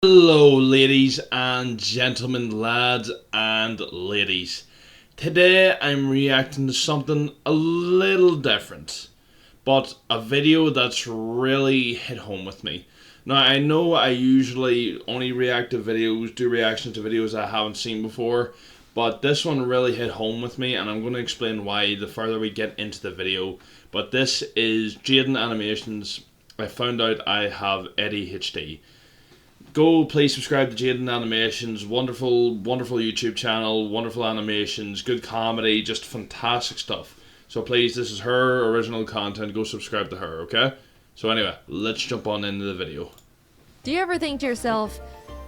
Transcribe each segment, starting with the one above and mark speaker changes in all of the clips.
Speaker 1: Hello ladies and gentlemen, lads and ladies. Today I'm reacting to something a little different, but a video that's really hit home with me. Now I know I usually only react to videos, do reactions to videos I haven't seen before, but this one really hit home with me and I'm going to explain why the further we get into the video. But this is Jaidenanimations. I found out I have Adhd. Go please subscribe to Jaidenanimations. Wonderful YouTube channel, wonderful animations, good comedy, just fantastic stuff. So please, this is her original content, go subscribe to her, okay? So anyway, let's jump on into the video.
Speaker 2: Do you ever think to yourself,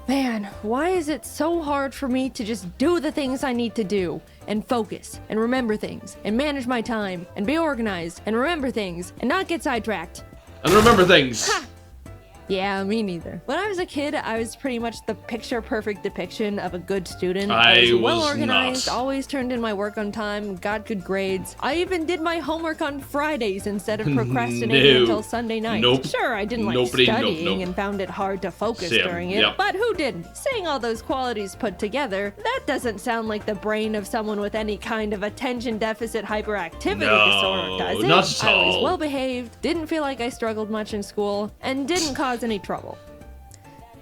Speaker 2: man, why is it so hard for me to just do the things I need to do and focus and remember things and manage my time and be organized and remember things and not get sidetracked?
Speaker 1: And remember things.
Speaker 2: Ha! Yeah, me neither. When I was a kid, I was pretty much the picture-perfect depiction of a good student. I was well-organized, always turned in my work on time, got good grades. I even did my homework on Fridays instead of procrastinating until Sunday night. Sure, I didn't like studying and found it hard to focus during it, but who didn't? Saying all those qualities put together, that doesn't sound like the brain of someone with any kind of attention deficit hyperactivity disorder, does it?
Speaker 1: Not at all.
Speaker 2: I was well-behaved, didn't feel like I struggled much in school, and didn't cause any trouble.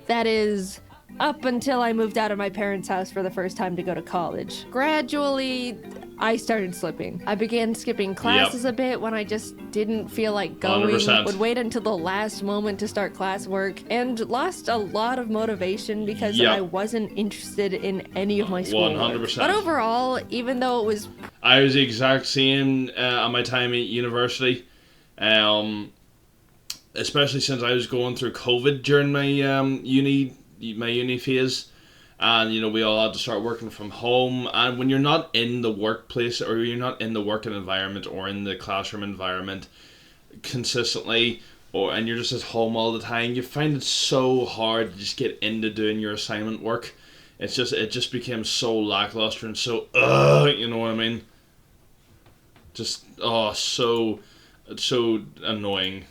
Speaker 2: That is, up until I moved out of my parents' house for the first time to go to college. Gradually, I started slipping. I began skipping classes a bit when I just didn't feel like going,
Speaker 1: 100%.
Speaker 2: Would wait until the last moment to start classwork, and lost a lot of motivation because I wasn't interested in any of my schoolwork.
Speaker 1: 100%.
Speaker 2: But overall, even though it was...
Speaker 1: I was the exact same at my time at university. Especially since I was going through COVID during my uni phase, and you know we all had to start working from home. And when you're not in the workplace or you're not in the working environment or in the classroom environment consistently, and you're just at home all the time, you find it so hard to just get into doing your assignment work. It just became so lackluster and so you know what I mean? Just so annoying.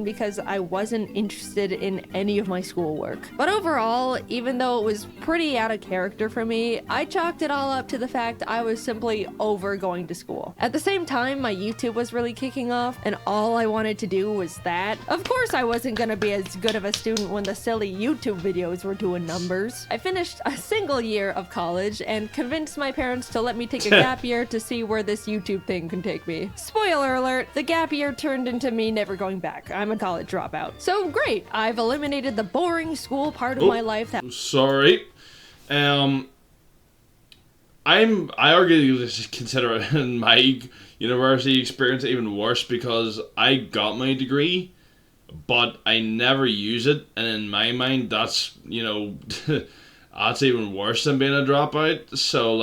Speaker 2: Because I wasn't interested in any of my schoolwork. But overall, even though it was pretty out of character for me, I chalked it all up to the fact I was simply over going to school. At the same time, my YouTube was really kicking off, and all I wanted to do was that. Of course I wasn't gonna be as good of a student when the silly YouTube videos were doing numbers. I finished a single year of college and convinced my parents to let me take a gap year to see where this YouTube thing can take me. Spoiler alert, the gap year turned into me never going back. I'm a college dropout. So great, I've eliminated the boring school part of my life that—
Speaker 1: Sorry. I arguably consider my university experience even worse because I got my degree, but I never use it, and in my mind that's, that's even worse than being a dropout. So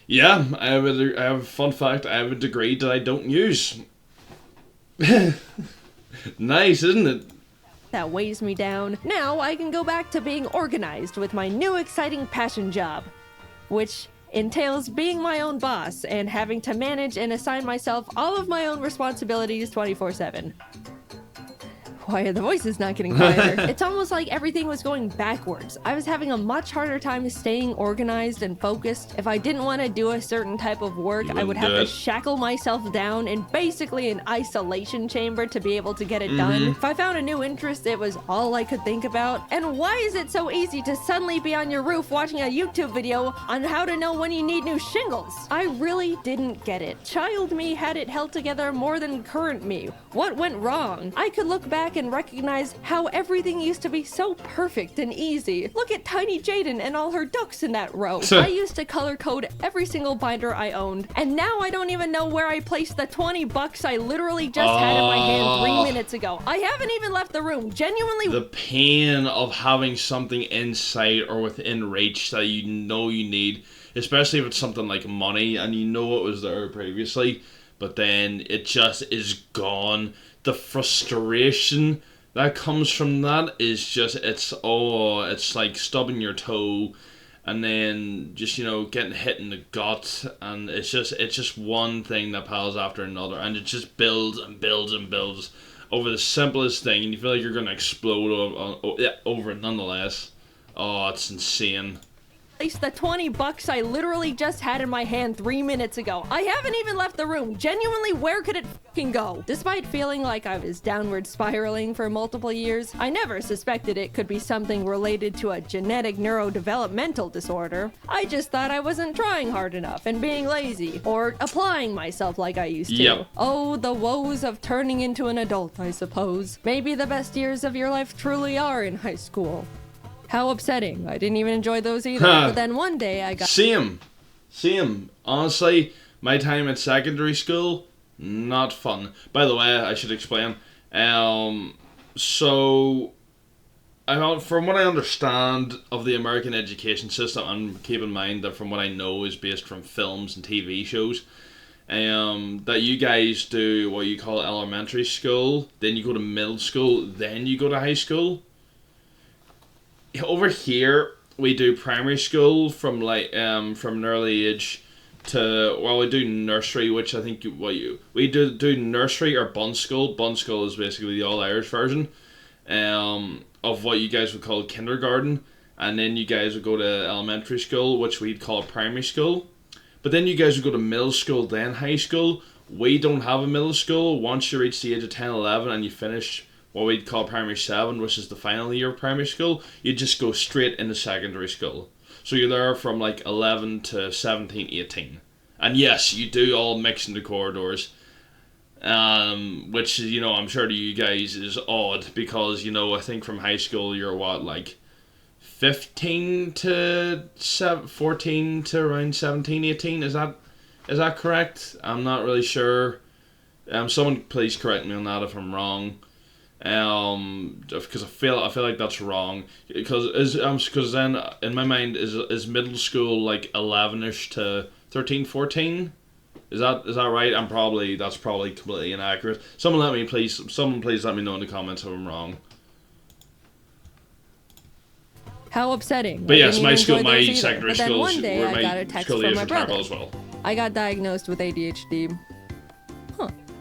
Speaker 1: yeah, I have a fun fact, I have a degree that I don't use. Nice, isn't it?
Speaker 2: That weighs me down. Now I can go back to being organized with my new exciting passion job, which entails being my own boss and having to manage and assign myself all of my own responsibilities 24/7. Why are the voices not getting quieter? It's almost like everything was going backwards. I was having a much harder time staying organized and focused. If I didn't want to do a certain type of work, I would have to shackle myself down in basically an isolation chamber to be able to get it done. If I found a new interest, it was all I could think about. And why is it so easy to suddenly be on your roof watching a YouTube video on how to know when you need new shingles? I really didn't get it. Child me had it held together more than current me. What went wrong? I could look back and recognize how everything used to be so perfect and easy. Look at tiny Jaden and all her ducks in that row. I used to color code every single binder I owned, and now I don't even know where I placed the 20 bucks I literally just had in my hand 3 minutes ago. I haven't even left the room. Genuinely.
Speaker 1: The pain of having something in sight or within reach that you know you need, especially if it's something like money and you know it was there previously, but then it just is gone. The frustration that comes from that is just, it's like stubbing your toe and then just, getting hit in the gut, and it's just one thing that piles after another, and it just builds and builds and builds over the simplest thing, and you feel like you're gonna explode over it nonetheless. Oh, it's insane.
Speaker 2: Least the 20 bucks I literally just had in my hand 3 minutes ago. I haven't even left the room. Genuinely, where could it fucking go? Despite feeling like I was downward spiraling for multiple years, I never suspected it could be something related to a genetic neurodevelopmental disorder. I just thought I wasn't trying hard enough and being lazy, or applying myself like I used to.
Speaker 1: Yep.
Speaker 2: Oh, the woes of turning into an adult, I suppose. Maybe the best years of your life truly are in high school. How upsetting. I didn't even enjoy those either. But then one day I got...
Speaker 1: Same. Honestly, my time at secondary school, not fun. By the way, I should explain. So, from what I understand of the American education system, and keep in mind that from what I know is based from films and TV shows, that you guys do what you call elementary school, then you go to middle school, then you go to high school. Over here, we do primary school from from an early age to, well, we do nursery, which I think we do nursery or bun school. Bun school is basically the all Irish version of what you guys would call kindergarten, and then you guys would go to elementary school, which we'd call primary school. But then you guys would go to middle school, then high school. We don't have a middle school. Once you reach the age of 10, 11, and you finish what we'd call primary 7, which is the final year of primary school, you just go straight into secondary school. So you're there from like 11 to 17, 18. And yes, you do all mix in the corridors. Which, I'm sure to you guys is odd because, I think from high school you're what, like 15 to 14 to around 17, 18? Is that correct? I'm not really sure. Someone please correct me on that if I'm wrong. Because I feel like that's wrong. Because then in my mind is middle school like 11ish to 13, 14? Is that right? That's probably completely inaccurate. Someone please let me know in the comments if I'm wrong.
Speaker 2: How upsetting.
Speaker 1: But yes, my secondary
Speaker 2: schools
Speaker 1: school,
Speaker 2: one day I got a text from my brother.
Speaker 1: As well.
Speaker 2: I got diagnosed with ADHD.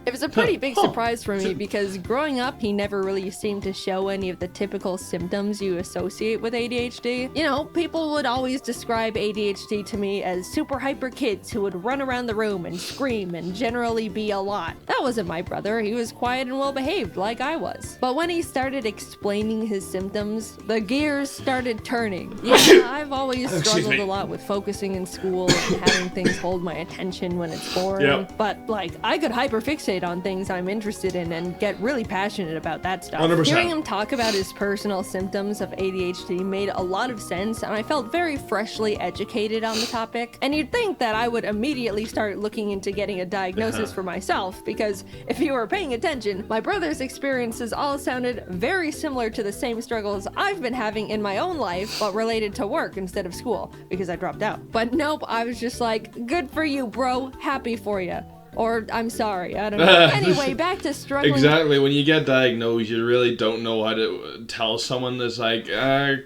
Speaker 2: It was a pretty big surprise for me because growing up, he never really seemed to show any of the typical symptoms you associate with ADHD. People would always describe ADHD to me as super hyper kids who would run around the room and scream and generally be a lot. That wasn't my brother. He was quiet and well behaved like I was. But when he started explaining his symptoms, the gears started turning. Yeah, I've always struggled a lot with focusing in school and having things hold my attention when it's boring.
Speaker 1: Yep.
Speaker 2: But I could hyperfixate on things I'm interested in and get really passionate about that stuff.
Speaker 1: 100%.
Speaker 2: Hearing him talk about his personal symptoms of ADHD made a lot of sense, and I felt very freshly educated on the topic. And you'd think that I would immediately start looking into getting a diagnosis for myself, because if you were paying attention, my brother's experiences all sounded very similar to the same struggles I've been having in my own life, but related to work instead of school, because I dropped out. But nope, I was just like, good for you, bro, happy for you. Or, I'm sorry, I don't know. Anyway, back to struggling.
Speaker 1: Exactly, when you get diagnosed, you really don't know how to tell someone that's like,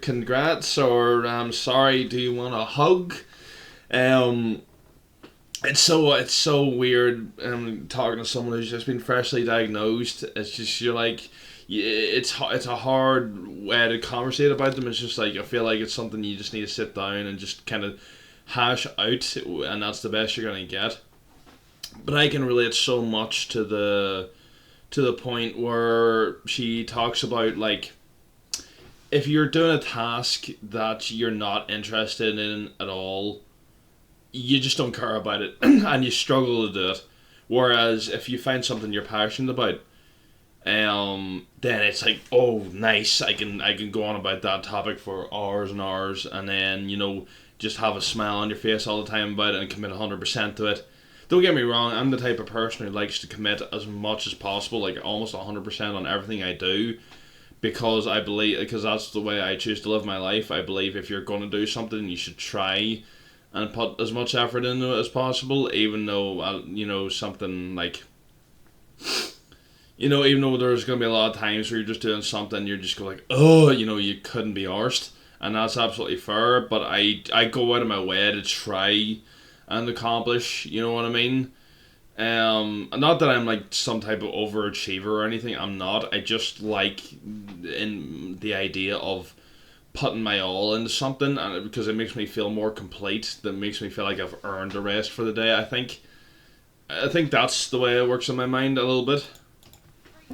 Speaker 1: congrats, or I'm sorry, do you want a hug? It's so weird talking to someone who's just been freshly diagnosed. It's just, you're like, it's a hard way to conversate about them. It's just like, I feel like it's something you just need to sit down and just kind of hash out, and that's the best you're going to get. But I can relate so much to the point where she talks about, like, if you're doing a task that you're not interested in at all, you just don't care about it and you struggle to do it. Whereas if you find something you're passionate about, then it's like, oh, nice, I can go on about that topic for hours and hours, and then, just have a smile on your face all the time about it and commit 100% to it. Don't get me wrong, I'm the type of person who likes to commit as much as possible, like almost 100% on everything I do, because that's the way I choose to live my life. I believe if you're going to do something, you should try and put as much effort into it as possible, even though, something like, even though there's going to be a lot of times where you're just doing something, you're just going like, oh, you couldn't be arsed, and that's absolutely fair, but I go out of my way to try and accomplish, you know what I mean? Not that I'm like some type of overachiever or anything. I'm not. I just like in the idea of putting my all into something, and because it makes me feel more complete. That makes me feel like I've earned a rest for the day. I think. That's the way it works in my mind a little bit.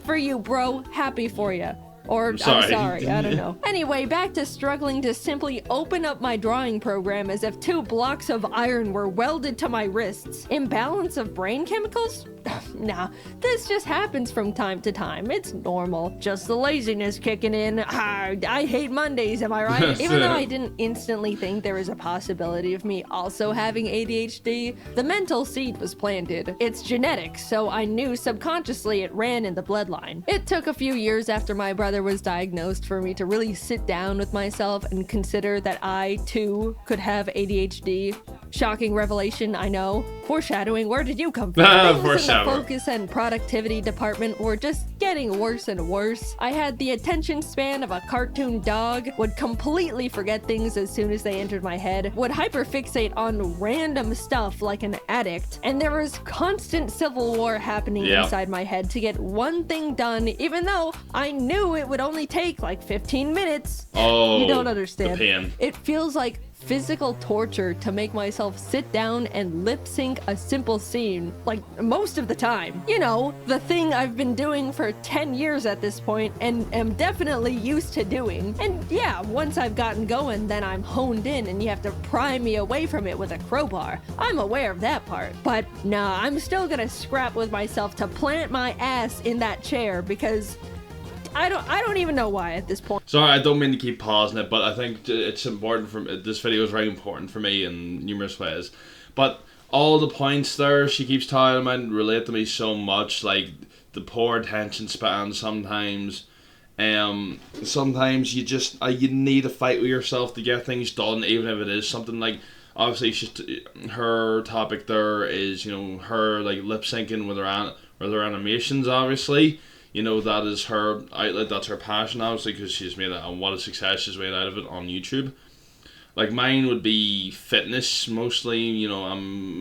Speaker 2: For you, bro. Happy for you. Or, I'm
Speaker 1: sorry,
Speaker 2: I don't know. Anyway, back to struggling to simply open up my drawing program as if 2 blocks of iron were welded to my wrists. Imbalance of brain chemicals? Nah, this just happens from time to time. It's normal. Just the laziness kicking in. I hate Mondays, am I right? Even though I didn't instantly think there was a possibility of me also having ADHD, the mental seed was planted. It's genetic, so I knew subconsciously it ran in the bloodline. It took a few years after my brother was diagnosed for me to really sit down with myself and consider that I, too, could have ADHD. Shocking revelation, I know. Foreshadowing, where did you come from? Things in the focus and productivity department were just getting worse and worse. I had the attention span of a cartoon dog, would completely forget things as soon as they entered my head, would hyperfixate on random stuff like an addict, and there was constant civil war happening inside my head to get one thing done, even though I knew it would only take like 15 minutes.
Speaker 1: Oh,
Speaker 2: you don't understand.
Speaker 1: The pain.
Speaker 2: It feels like physical torture to make myself sit down and lip sync a simple scene, like most of the time. You know, the thing I've been doing for 10 years at this point and am definitely used to doing. And yeah, once I've gotten going, then I'm honed in and you have to pry me away from it with a crowbar. I'm aware of that part. But nah, I'm still gonna scrap with myself to plant my ass in that chair because I don't even know why at this point.
Speaker 1: Sorry, I don't mean to keep pausing it, but I think it's important for this video is very important for me in numerous ways. But all the points there she keeps talking about relate to me so much, like the poor attention span sometimes. Sometimes you just you need to fight with yourself to get things done, even if it is something like, obviously her topic there is, you know, her like lip syncing with her animations, obviously. You know, that is her outlet, that's her passion, obviously, because she's made it, and what a success she's made out of it on YouTube. Like, mine would be fitness, mostly. You know,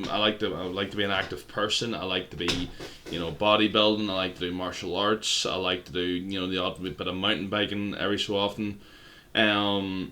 Speaker 1: I like to be an active person. I like to be, you know, bodybuilding. I like to do martial arts. I like to do, you know, the odd bit of mountain biking every so often. You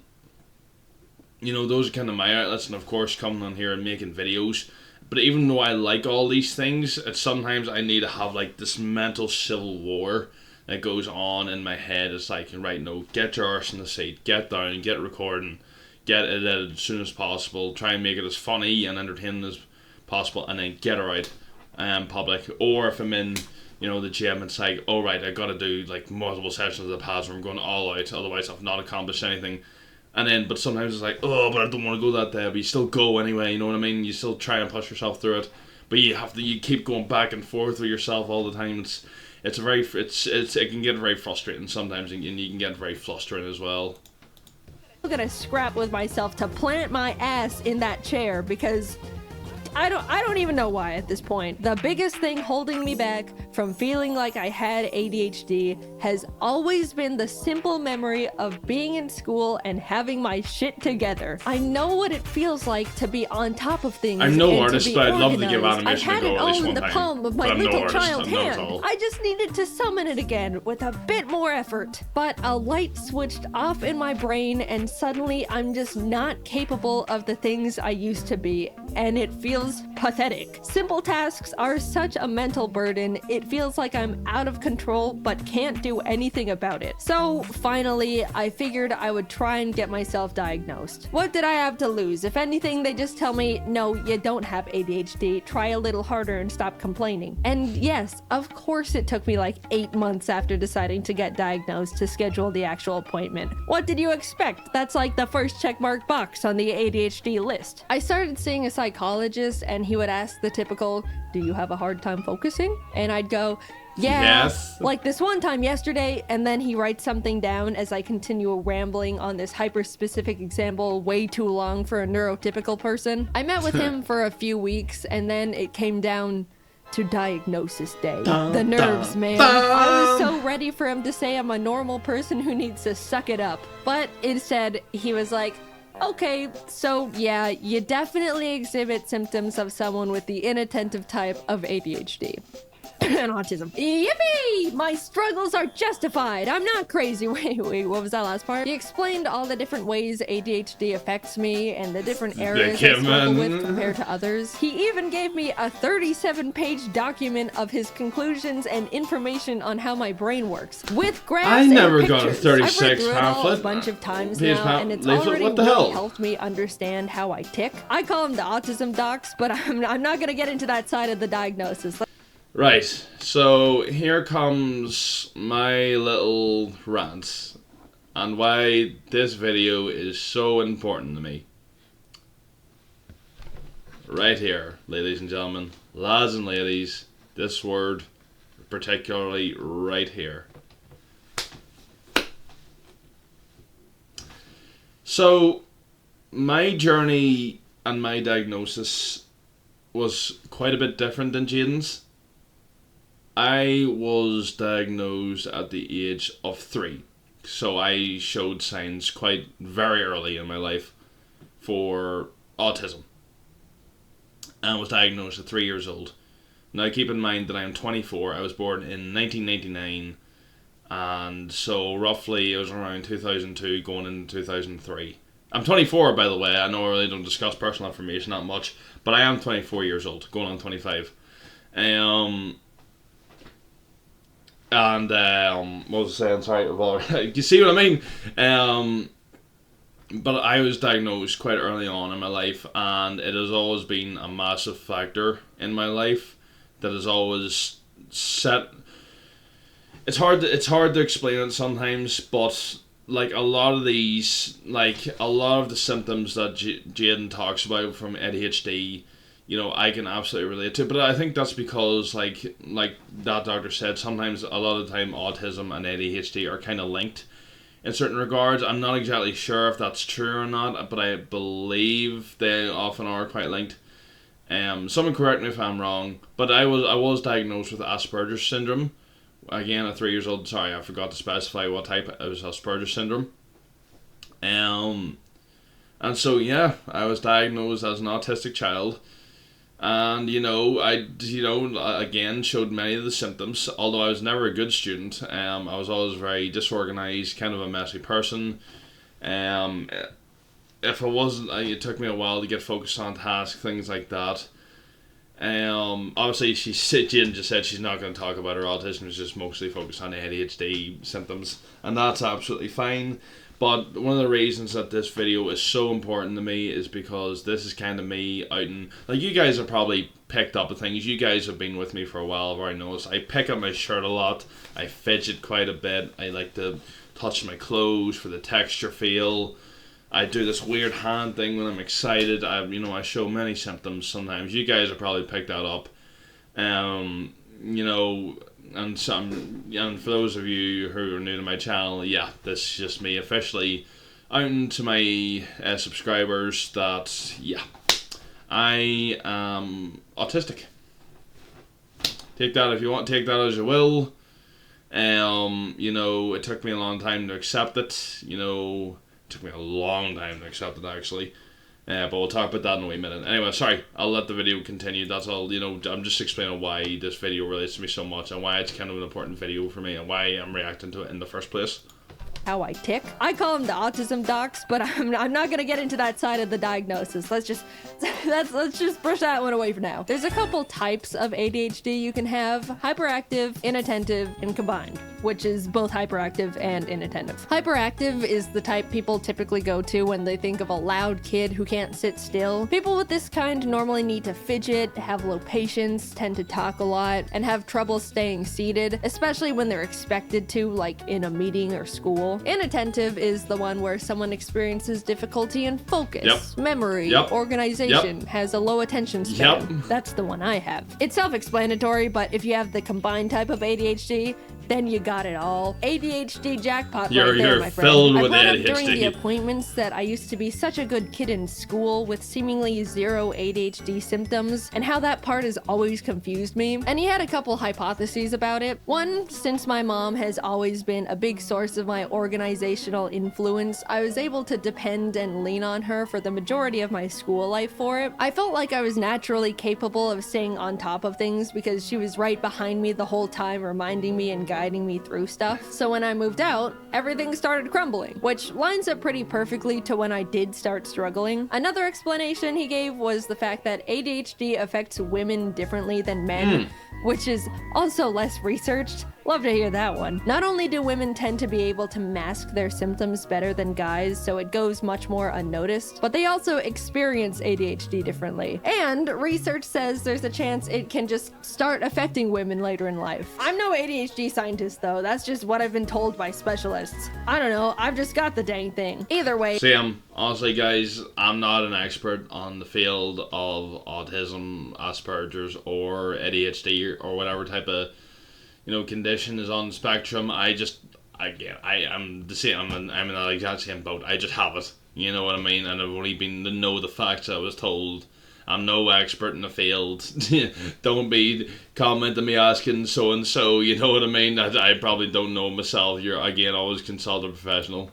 Speaker 1: know, those are kind of my outlets, and of course, coming on here and making videos. But even though I like all these things, it's sometimes I need to have like this mental civil war that goes on in my head. It's like, right, no, get your arse in the seat, get down, get recording, get it edited as soon as possible, try and make it as funny and entertaining as possible, and then get it out public. Or if I'm in, you know, the gym, it's like, oh right, I gotta do like multiple sessions of the pads where I'm going all out, otherwise I've not accomplished anything. And then, but sometimes it's like, oh, but I don't want to go that day. But you still go anyway, you know what I mean? You still try and push yourself through it. But you keep going back and forth with yourself all the time. It can get very frustrating sometimes, and you can get very flustered as well.
Speaker 2: I'm gonna scrap with myself to plant my ass in that chair because I don't even know why at this point. The biggest thing holding me back from feeling like I had ADHD has always been the simple memory of being in school and having my shit together. I know what it feels like to be on top of things.
Speaker 1: I'm no artist, but I'd love to give animation
Speaker 2: I had
Speaker 1: a go
Speaker 2: it
Speaker 1: at least
Speaker 2: all in
Speaker 1: one
Speaker 2: the
Speaker 1: time.
Speaker 2: palm of my
Speaker 1: But
Speaker 2: little
Speaker 1: I'm no
Speaker 2: child
Speaker 1: artist,
Speaker 2: hand. I just needed to summon it again with a bit more effort. But a light switched off in my brain and suddenly I'm just not capable of the things I used to be, and it feels pathetic. Simple tasks are such a mental burden. It feels like I'm out of control but can't do anything about it. So finally, I figured I would try and get myself diagnosed. What did I have to lose? If anything, they just tell me, no, you don't have ADHD. Try a little harder and stop complaining. And yes, of course it took me like 8 months after deciding to get diagnosed to schedule the actual appointment. What did you expect? That's like the first checkmark box on the ADHD list. I started seeing a psychologist and he would ask the typical, do you have a hard time focusing? And I'd go, yeah,
Speaker 1: yes.
Speaker 2: Like this one time yesterday, and then he writes something down as I continue rambling on this hyper-specific example way too long for a neurotypical person. I met with him for a few weeks, and then it came down to diagnosis day. The nerves, man. I was so ready for him to say I'm a normal person who needs to suck it up. But instead, he was like, Okay, so yeah, you definitely exhibit symptoms of someone with the inattentive type of ADHD. And autism. Yippee! My struggles are justified. I'm not crazy. Wait, what was that last part? He explained all the different ways ADHD affects me and the different areas I struggle with compared to others. He even gave me a 37-page document of his conclusions and information on how my brain works, with graphs
Speaker 1: I never
Speaker 2: and pictures.
Speaker 1: got a 36
Speaker 2: I've read through it all
Speaker 1: pamphlet.
Speaker 2: a bunch of times
Speaker 1: Page
Speaker 2: now, and it's
Speaker 1: leaflet,
Speaker 2: already
Speaker 1: what the
Speaker 2: really
Speaker 1: hell?
Speaker 2: helped me understand how I tick. I call them the autism docs, but I'm not gonna get into that side of the diagnosis.
Speaker 1: Right, so here comes my little rant and why this video is so important to me. Right here, ladies and gentlemen, lads and ladies, this word particularly right here. So, my journey and my diagnosis was quite a bit different than Jaiden's. I was diagnosed at the age of 3, so I showed signs quite very early in my life for autism and was diagnosed at 3 years old. Now keep in mind that I am 24, I was born in 1999, and so roughly it was around 2002 going into 2003. I'm 24, by the way. I know I really don't discuss personal information that much, but I am 24 years old, going on 25. What was I saying? Sorry, you see what I mean? But I was diagnosed quite early on in my life, and it has always been a massive factor in my life that has always set. It's hard to explain it sometimes, but like a lot of the symptoms that Jaiden talks about from ADHD, you know, I can absolutely relate to. But I think that's because, like that doctor said, sometimes a lot of the time autism and ADHD are kind of linked in certain regards. I'm not exactly sure if that's true or not, but I believe they often are quite linked. Someone correct me if I'm wrong, but I was diagnosed with Asperger's syndrome. Again, at 3 years old. Sorry, I forgot to specify what type. It was Asperger's syndrome. And so yeah, I was diagnosed as an autistic child. And, I again, showed many of the symptoms. Although I was never a good student, I was always very disorganized, kind of a messy person. If I wasn't, it took me a while to get focused on tasks, things like that. Obviously, Jaiden just said she's not going to talk about her autism. She's just mostly focused on ADHD symptoms, and that's absolutely fine. But one of the reasons that this video is so important to me is because this is kind of me out and, like, you guys have probably picked up on things. You guys have been with me for a while. I've already noticed. I pick up my shirt a lot. I fidget quite a bit. I like to touch my clothes for the texture feel. I do this weird hand thing when I'm excited. I show many symptoms sometimes. You guys have probably picked that up. And for those of you who are new to my channel, yeah, this is just me officially outing to my subscribers that, yeah, I am autistic. Take that if you want, take that as you will. It took me a long time to accept it. It took me a long time to accept it, actually. But we'll talk about that in a wee minute. Anyway, sorry, I'll let the video continue. That's all, I'm just explaining why this video relates to me so much and why it's kind of an important video for me and why I'm reacting to it in the first place.
Speaker 2: How I tick. I call them the autism docs, but I'm not gonna get into that side of the diagnosis. Let's just brush that one away for now. There's a couple types of ADHD you can have: hyperactive, inattentive, and combined, which is both hyperactive and inattentive. Hyperactive is the type people typically go to when they think of a loud kid who can't sit still. People with this kind normally need to fidget, have low patience, tend to talk a lot, and have trouble staying seated, especially when they're expected to, like in a meeting or school. Inattentive is the one where someone experiences difficulty in focus, memory, organization, has a low attention span. That's the one I have. It's self-explanatory, but if you have the combined type of ADHD, then you got it all. ADHD jackpot
Speaker 1: You're
Speaker 2: right there, my friend.
Speaker 1: filled
Speaker 2: I
Speaker 1: with
Speaker 2: brought up during the
Speaker 1: ADHD.
Speaker 2: appointments that I used to be such a good kid in school with seemingly zero ADHD symptoms, and how that part has always confused me. And he had a couple hypotheses about it. One, since my mom has always been a big source of my organizational influence, I was able to depend and lean on her for the majority of my school life for it. I felt like I was naturally capable of staying on top of things because she was right behind me the whole time, reminding me and guiding me through stuff. So when I moved out, everything started crumbling, which lines up pretty perfectly to when I did start struggling. Another explanation he gave was the fact that ADHD affects women differently than men, which is also less researched. Love to hear that one. Not only do women tend to be able to mask their symptoms better than guys, so it goes much more unnoticed, but they also experience ADHD differently. And research says there's a chance it can just start affecting women later in life. I'm no ADHD scientist though, that's just what I've been told by specialists. I don't know, I've just got the dang thing. Either way.
Speaker 1: Same. Honestly, guys, I'm not an expert on the field of autism, Asperger's, or ADHD, or whatever type of condition is on the spectrum. I'm the same. I'm in that exact same boat. I just have it. You know what I mean? And I've only been to know the facts I was told. I'm no expert in the field. Don't be commenting me asking so and so. You know what I mean? I probably don't know myself. You're again always consult a professional.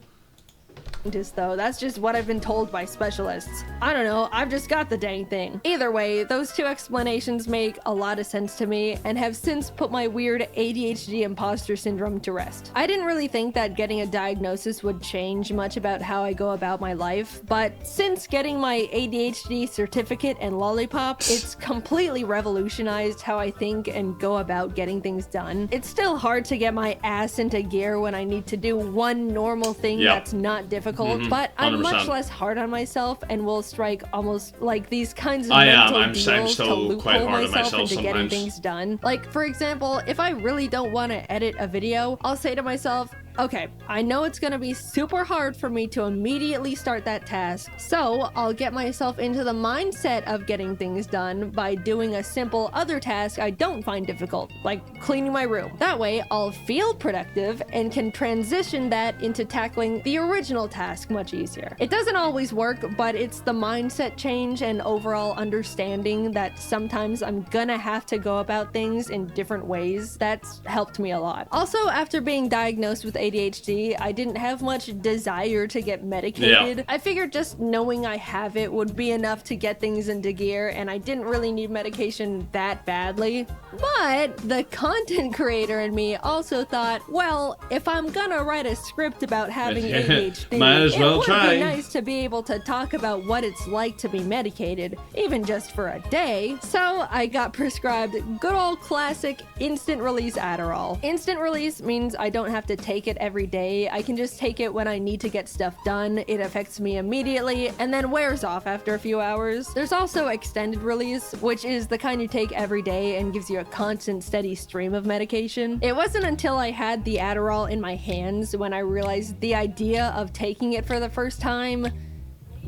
Speaker 2: Though that's just what I've been told by specialists. I don't know, I've just got the dang thing. Either way, those two explanations make a lot of sense to me and have since put my weird ADHD imposter syndrome to rest. I didn't really think that getting a diagnosis would change much about how I go about my life, but since getting my ADHD certificate and lollipop, it's completely revolutionized how I think and go about getting things done. It's still hard to get my ass into gear when I need to do one normal thing that's not difficult. But I'm
Speaker 1: 100%.
Speaker 2: much less hard on myself and will strike almost like these kinds of mental deals to loophole myself into getting things done. Like, for example, if I really don't want to edit a video, I'll say to myself, okay, I know it's gonna be super hard for me to immediately start that task, so I'll get myself into the mindset of getting things done by doing a simple other task I don't find difficult, like cleaning my room. That way, I'll feel productive and can transition that into tackling the original task much easier. It doesn't always work, but it's the mindset change and overall understanding that sometimes I'm gonna have to go about things in different ways that's helped me a lot. Also, after being diagnosed with ADHD, I didn't have much desire to get medicated. I figured just knowing I have it would be enough to get things into gear, and I didn't really need medication that badly. But the content creator in me also thought, well, if I'm gonna write a script about having ADHD,
Speaker 1: might as well
Speaker 2: it would be nice to be able to talk about what it's like to be medicated, even just for a day. So I got prescribed good old classic instant release Adderall. Instant release means I don't have to take it every day. I can just take it when I need to get stuff done. It affects me immediately and then wears off after a few hours. There's also extended release, which is the kind you take every day and gives you a constant steady stream of medication. It wasn't until I had the Adderall in my hands when I realized the idea of taking it for the first time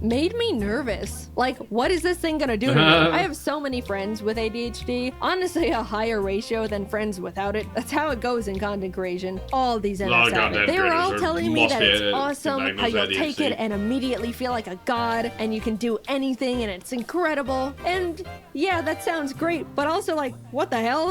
Speaker 2: made me nervous. Like, what is this thing gonna do to me? I have so many friends with ADHD, honestly a higher ratio than friends without it. That's how it goes in content creation. All these NFs have it. They were all telling me that it's awesome, how you'll take it and immediately feel like a god, and you can do anything and it's incredible. And yeah, that sounds great, but also like, what the hell?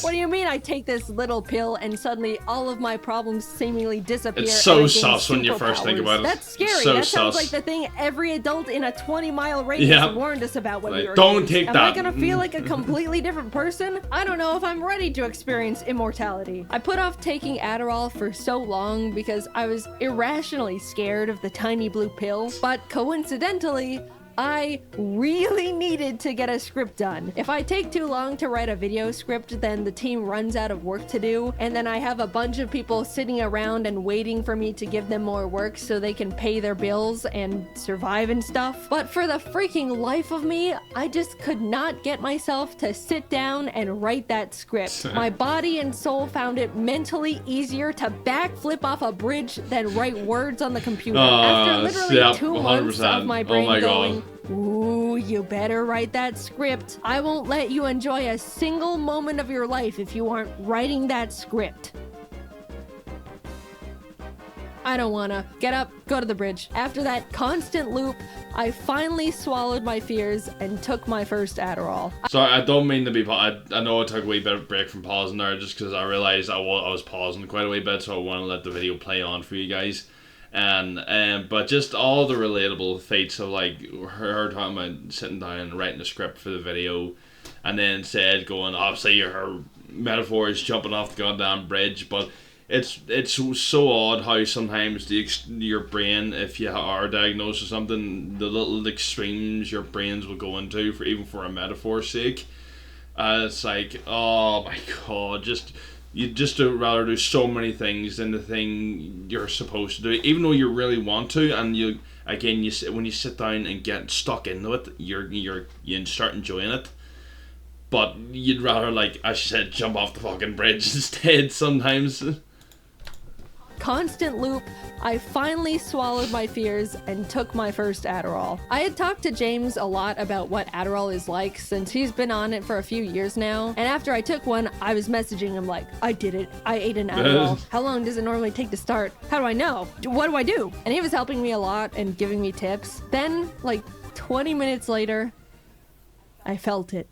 Speaker 2: What do you mean I take this little pill and suddenly all of my problems seemingly disappear?
Speaker 1: It's so sus when you first think about it.
Speaker 2: That's scary.
Speaker 1: So
Speaker 2: that sounds
Speaker 1: sus.
Speaker 2: like the thing every adult in a 20-mile radius warned us about when we were
Speaker 1: don't
Speaker 2: kids.
Speaker 1: take
Speaker 2: Am
Speaker 1: that.
Speaker 2: I gonna feel like a completely different person? I don't know if I'm ready to experience immortality. I put off taking Adderall for so long because I was irrationally scared of the tiny blue pill, but coincidentally, I really needed to get a script done. If I take too long to write a video script, then the team runs out of work to do, and then I have a bunch of people sitting around and waiting for me to give them more work so they can pay their bills and survive and stuff. But for the freaking life of me, I just could not get myself to sit down and write that script. My body and soul found it mentally easier to backflip off a bridge than write words on the computer. After literally 2 months of my brain going, ooh, you better write that script. I won't let you enjoy a single moment of your life if you aren't writing that script. I don't wanna. Get up, go to the bridge. After that constant loop, I finally swallowed my fears and took my first Adderall.
Speaker 1: Sorry, I don't mean to be. I know I took a wee bit of break from pausing there just because I realised I was pausing quite a wee bit, so I want to let the video play on for you guys. And but just all the relatable feats of like her talking about sitting down and writing a script for the video, and then said going obviously her metaphor is jumping off the goddamn bridge, but it's so odd how sometimes your brain, if you are diagnosed with something, the little extremes your brains will go into for even for a metaphor's sake. It's like, oh my god, you just rather do so many things than the thing you're supposed to do, even though you really want to, and you when you sit down and get stuck into it, you start enjoying it. But you'd rather, like as she said, jump off the fucking bridge instead sometimes.
Speaker 2: Constant loop, I finally swallowed my fears and took my first Adderall. I had talked to James a lot about what Adderall is like since he's been on it for a few years now, and after I took one, I was messaging him like, I did it, I ate an Adderall. How long does it normally take to start? How do I know? What do I do? And he was helping me a lot and giving me tips. Then, like 20 minutes later, I felt it.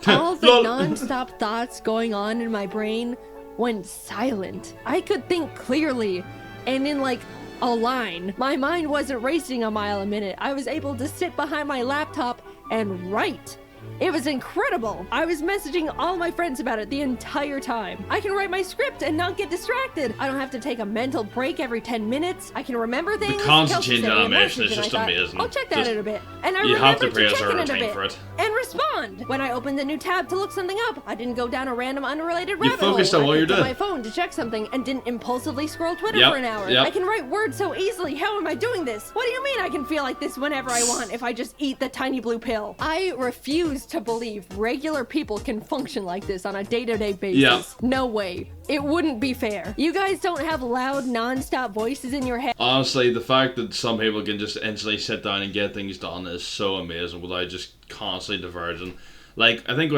Speaker 2: All the non-stop thoughts going on in my brain went silent. I could think clearly and in like a line. My mind wasn't racing a mile a minute. I was able to sit behind my laptop and write. It was incredible. I was messaging all my friends about it the entire time. I can write my script and not get distracted. I don't have to take a mental break every 10 minutes. I can remember things.
Speaker 1: The constant change in animation is just amazing.
Speaker 2: I'll check that in a bit. And I
Speaker 1: you have to
Speaker 2: remembered to check
Speaker 1: praise
Speaker 2: in
Speaker 1: her
Speaker 2: a bit
Speaker 1: for it.
Speaker 2: and respond. When I opened a new tab to look something up, I didn't go down a random unrelated rabbit hole.
Speaker 1: You focused on what you're doing.
Speaker 2: I picked up my phone to check something and didn't impulsively scroll Twitter
Speaker 1: Yep,
Speaker 2: for an hour.
Speaker 1: yep.
Speaker 2: I can write words so easily. How am I doing this? What do you mean I can feel like this whenever I want if I just eat the tiny blue pill? I refuse to believe regular people can function like this on a day-to-day basis.
Speaker 1: Yeah.
Speaker 2: No way. It wouldn't be fair. You guys don't have loud, non-stop voices in your head.
Speaker 1: Honestly, the fact that some people can just instantly sit down and get things done is so amazing without just constantly diverging. Like, I think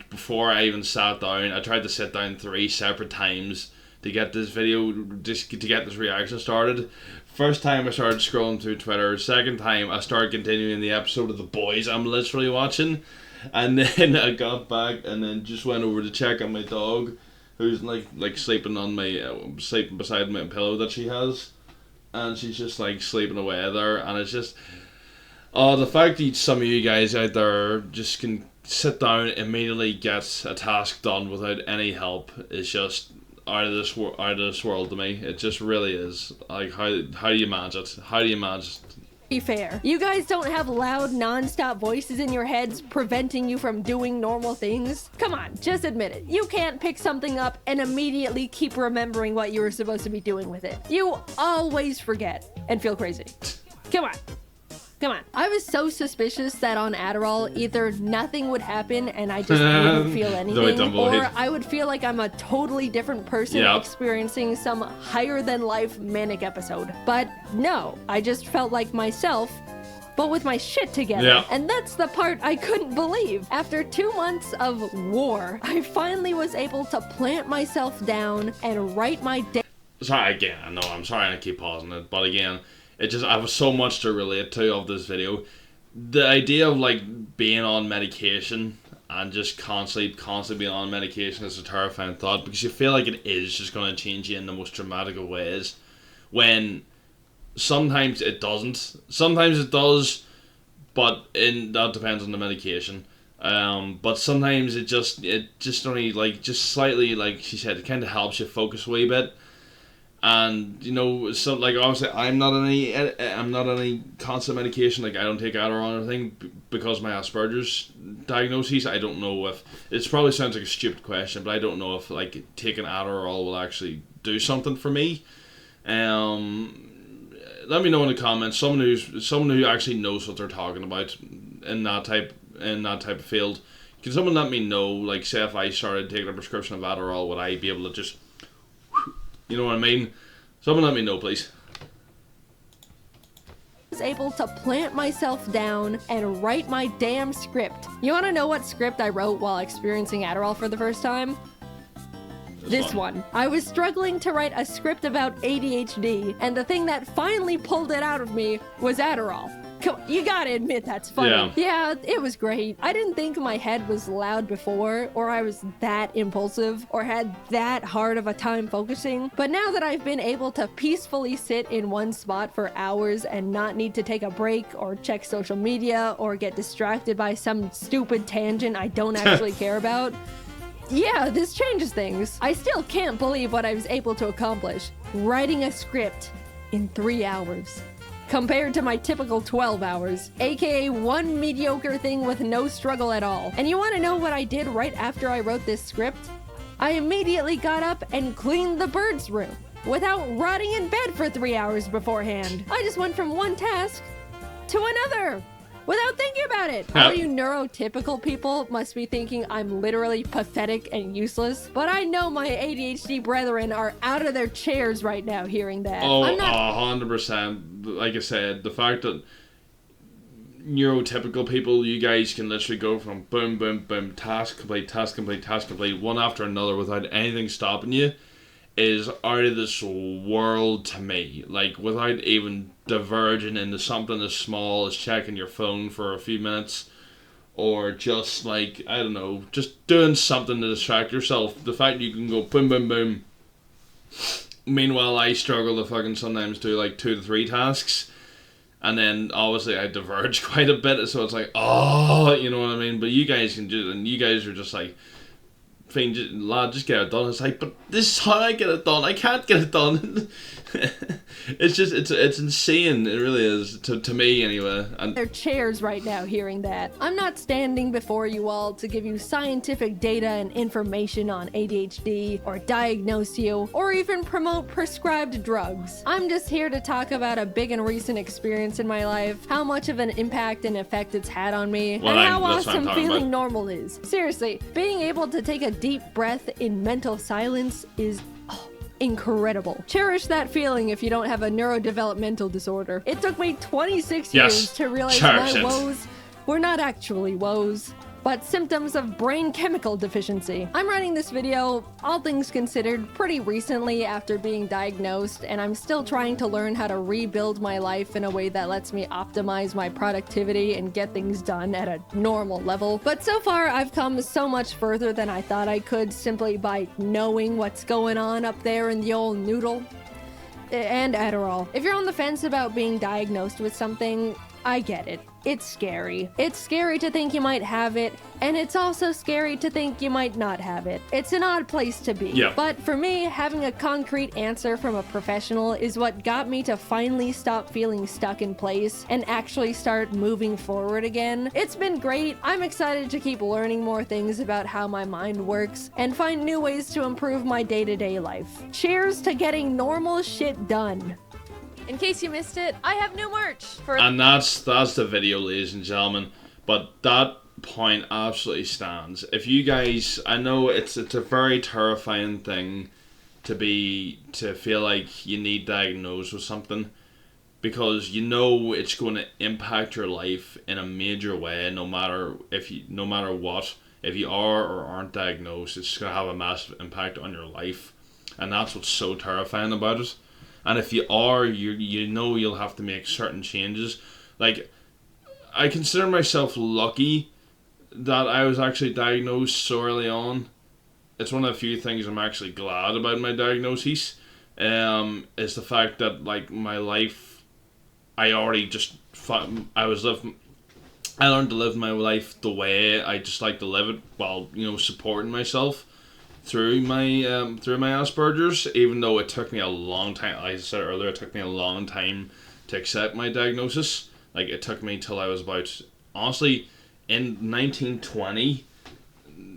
Speaker 1: before I even sat down, I tried to sit down 3 separate times to get this video, just to get this reaction started. First time I started scrolling through Twitter. Second time I started continuing the episode of The Boys I'm literally watching. And then I got back and then just went over to check on my dog, who's like sleeping on my sleeping beside my pillow that she has, and she's just like sleeping away there. And it's just the fact that some of you guys out there just can sit down, immediately get a task done without any help is just out of this world to me. It just really is. Like how do you manage it? How do you manage it?
Speaker 2: Be fair. You guys don't have loud, non-stop voices in your heads preventing you from doing normal things? Come on, just admit it. You can't pick something up and immediately keep remembering what you were supposed to be doing with it. You always forget and feel crazy. Come on. Come on. I was so suspicious that on Adderall, either nothing would happen and I just wouldn't feel anything, or I would feel like I'm a totally different person experiencing some higher-than-life manic episode. But no, I just felt like myself, but with my shit together.
Speaker 1: Yeah.
Speaker 2: And that's the part I couldn't believe. After 2 months of war, I finally was able to plant myself down and write my
Speaker 1: Sorry, again, I know, I'm sorry I keep pausing it, but again, I have so much to relate to of this video. The idea of like being on medication and just constantly being on medication is a terrifying thought, because you feel like it is just going to change you in the most dramatic of ways, when sometimes it doesn't. Sometimes it does, but that depends on the medication. But sometimes it just only like just slightly, like she said, it kind of helps you focus a wee bit. And you know, so like obviously I'm not on any constant medication. Like I don't take Adderall or anything because of my Asperger's diagnosis. I don't know if it probably sounds like a stupid question, but I don't know if like taking Adderall will actually do something for me. Let me know in the comments. Someone who actually knows what they're talking about in that type of field. Can someone let me know? Like, say if I started taking a prescription of Adderall, would I be able to just, you know what I mean? Someone let me know, please.
Speaker 2: was able to plant myself down and write my damn script. You want to know what script I wrote while experiencing Adderall for the first time? This one. I was struggling to write a script about ADHD, and the thing that finally pulled it out of me was Adderall. You gotta admit that's funny. Yeah, it was great. I didn't think my head was loud before, or I was that impulsive, or had that hard of a time focusing. But now that I've been able to peacefully sit in one spot for hours and not need to take a break or check social media or get distracted by some stupid tangent I don't actually care about, yeah, this changes things. I still can't believe what I was able to accomplish. Writing a script in 3 hours. Compared to my typical 12 hours, aka one mediocre thing with no struggle at all. And you want to know what I did right after I wrote this script? I immediately got up and cleaned the birds' room without rotting in bed for 3 hours beforehand. I just went from one task to another without thinking about it. All you neurotypical people must be thinking I'm literally pathetic and useless, but I know my ADHD brethren are out of their chairs right now hearing that.
Speaker 1: Oh, 100%. Like I said, the fact that neurotypical people, you guys can literally go from boom, boom, boom, task complete, task complete, task complete, one after another without anything stopping you, is out of this world to me. Like, without even diverging into something as small as checking your phone for a few minutes, or just, like, I don't know, just doing something to distract yourself. The fact you can go boom, boom, boom. Meanwhile, I struggle to fucking sometimes do, like, 2 to 3 tasks, and then, obviously, I diverge quite a bit, so it's like, oh, you know what I mean? But you guys can do it, and you guys are just like, lad, just get it done. It's like, but this is how I get it done. I can't get it done. It's just, it's insane. It really is, to me anyway. And
Speaker 2: their chairs right now hearing that. I'm not standing before you all to give you scientific data and information on ADHD, or diagnose you, or even promote prescribed drugs. I'm just here to talk about a big and recent experience in my life, how much of an impact and effect it's had on me, and how awesome feeling normal is. Seriously, being able to take a deep breath in mental silence is incredible. Cherish that feeling if you don't have a neurodevelopmental disorder. It took me 26 years to realize my woes were not actually woes, but symptoms of brain chemical deficiency. I'm writing this video, all things considered, pretty recently after being diagnosed, and I'm still trying to learn how to rebuild my life in a way that lets me optimize my productivity and get things done at a normal level. But so far, I've come so much further than I thought I could simply by knowing what's going on up there in the old noodle. And Adderall. If you're on the fence about being diagnosed with something, I get it. It's scary. It's scary to think you might have it, and it's also scary to think you might not have it. It's an odd place to be.
Speaker 1: Yeah.
Speaker 2: But for me, having a concrete answer from a professional is what got me to finally stop feeling stuck in place and actually start moving forward again. It's been great. I'm excited to keep learning more things about how my mind works and find new ways to improve my day-to-day life. Cheers to getting normal shit done.
Speaker 3: In case you missed it, I have new merch for...
Speaker 1: And that's the video, ladies and gentlemen. But that point absolutely stands. If you guys... I know it's a very terrifying thing to feel like you need diagnosed with something, because you know it's going to impact your life in a major way, no matter what. If you are or aren't diagnosed, it's going to have a massive impact on your life. And that's what's so terrifying about it. And if you are, you know you'll have to make certain changes. Like, I consider myself lucky that I was actually diagnosed so early on. It's one of the few things I'm actually glad about my diagnosis. Is the fact that, like, my life, I learned to live my life the way I just like to live it, while, you know, supporting myself through my Asperger's, even though it took me a long time. Like I said earlier, it took me a long time to accept my diagnosis. Like, it took me till I was about, honestly, in 1920,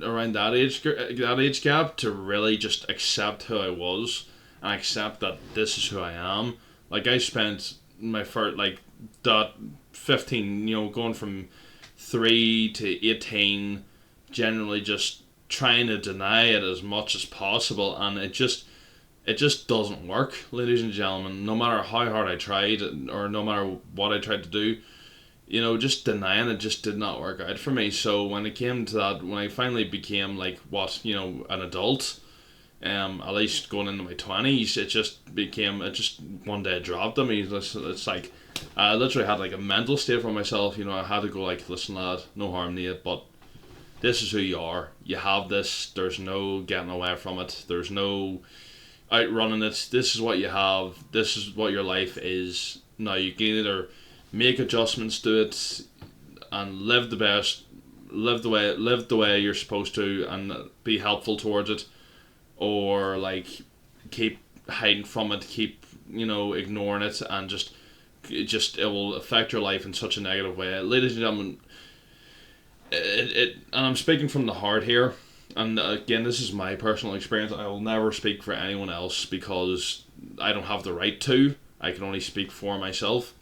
Speaker 1: around that age gap, to really just accept who I was and accept that this is who I am. Like, I spent my first, like, that 15, you know, going from 3 to 18, generally just trying to deny it as much as possible, and it just doesn't work, ladies and gentlemen. No matter how hard I tried, or no matter what I tried to do, you know, just denying it just did not work out for me. So when it came to that, when I finally became, like, an adult, At least going into my 20s, it just one day dropped on me. It's like, I literally had like a mental state for myself, I had to go like, listen lad, no harm to you, but this is who you are. You have this, there's no getting away from it, there's no outrunning it, this is what you have, this is what your life is. Now you can either make adjustments to it and live the way you're supposed to and be helpful towards it, or like keep hiding from it, keep ignoring it, and it will affect your life in such a negative way. Ladies and gentlemen, and I'm speaking from the heart here, and again, this is my personal experience. I will never speak for anyone else because I don't have the right to. I can only speak for myself.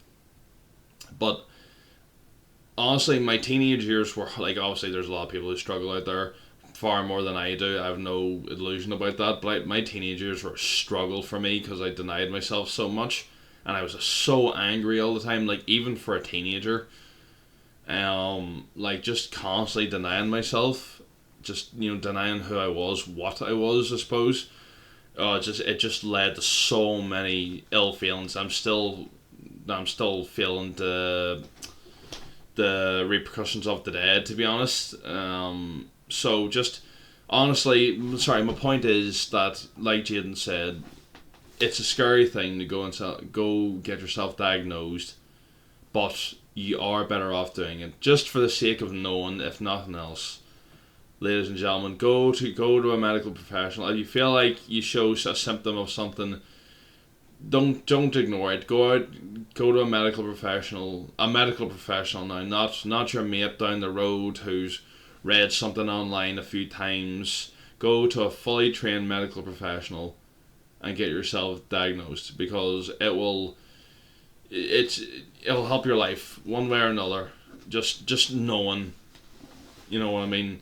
Speaker 1: But honestly, my teenage years were like, obviously there's a lot of people who struggle out there far more than I do. I have no illusion about that. But my teenage years were a struggle for me because I denied myself so much, and I was so angry all the time. Like, even for a teenager, like just constantly denying myself, just denying who I was, what I was, I suppose. It just led to so many ill feelings. I'm still feeling the repercussions of today, to be honest. So just honestly, sorry, my point is that, like Jaden said, it's a scary thing to go get yourself diagnosed, but you are better off doing it just for the sake of knowing, if nothing else. Ladies and gentlemen, go to a medical professional. If you feel like you show a symptom of something, don't ignore it. Go to a medical professional. A medical professional now, not your mate down the road who's read something online a few times. Go to a fully trained medical professional and get yourself diagnosed, because it'll help your life one way or another. Just knowing, you know what I mean.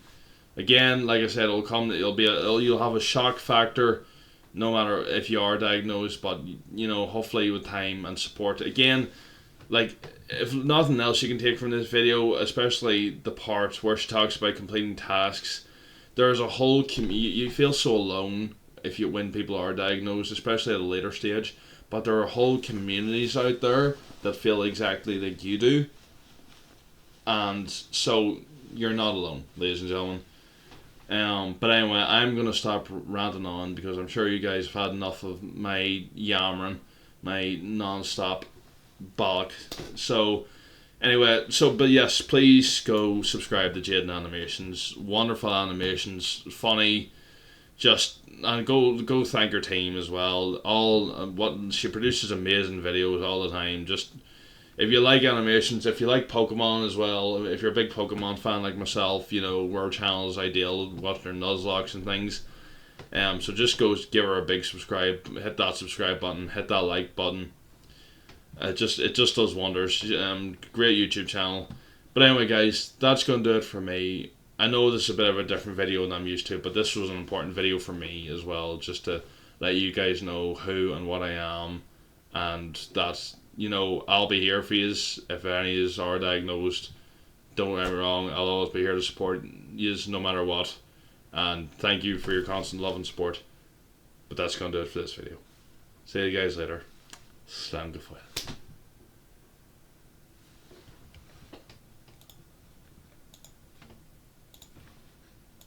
Speaker 1: Again, like I said, you'll have a shock factor no matter if you are diagnosed, but hopefully with time and support. Again, like, if nothing else you can take from this video, especially the part where she talks about completing tasks, there's a whole you feel so alone when people are diagnosed, especially at a later stage, but there are whole communities out there that feel exactly like you do, and so you're not alone, ladies and gentlemen. But anyway, I'm going to stop ranting on, because I'm sure you guys have had enough of my yammering, my non-stop bollock. So, anyway, but yes, please go subscribe to Jaidenanimations. Wonderful animations, funny, and go thank her team as well. What she produces, amazing videos all the time. Just, if you like animations, if you like Pokemon as well, if you're a big Pokemon fan like myself, our channel is ideal, watching her Nuzlocke and things. So just go give her a big subscribe, hit that subscribe button, hit that like button. It just does wonders. Great YouTube channel. But anyway, guys, that's going to do it for me. I know this is a bit of a different video than I'm used to, but this was an important video for me as well, just to let you guys know who and what I am, and that I'll be here for you if any of you are diagnosed. Don't get me wrong, I'll always be here to support you no matter what. And thank you for your constant love and support. But that's going to do it for this video. See you guys later. Slam the foot.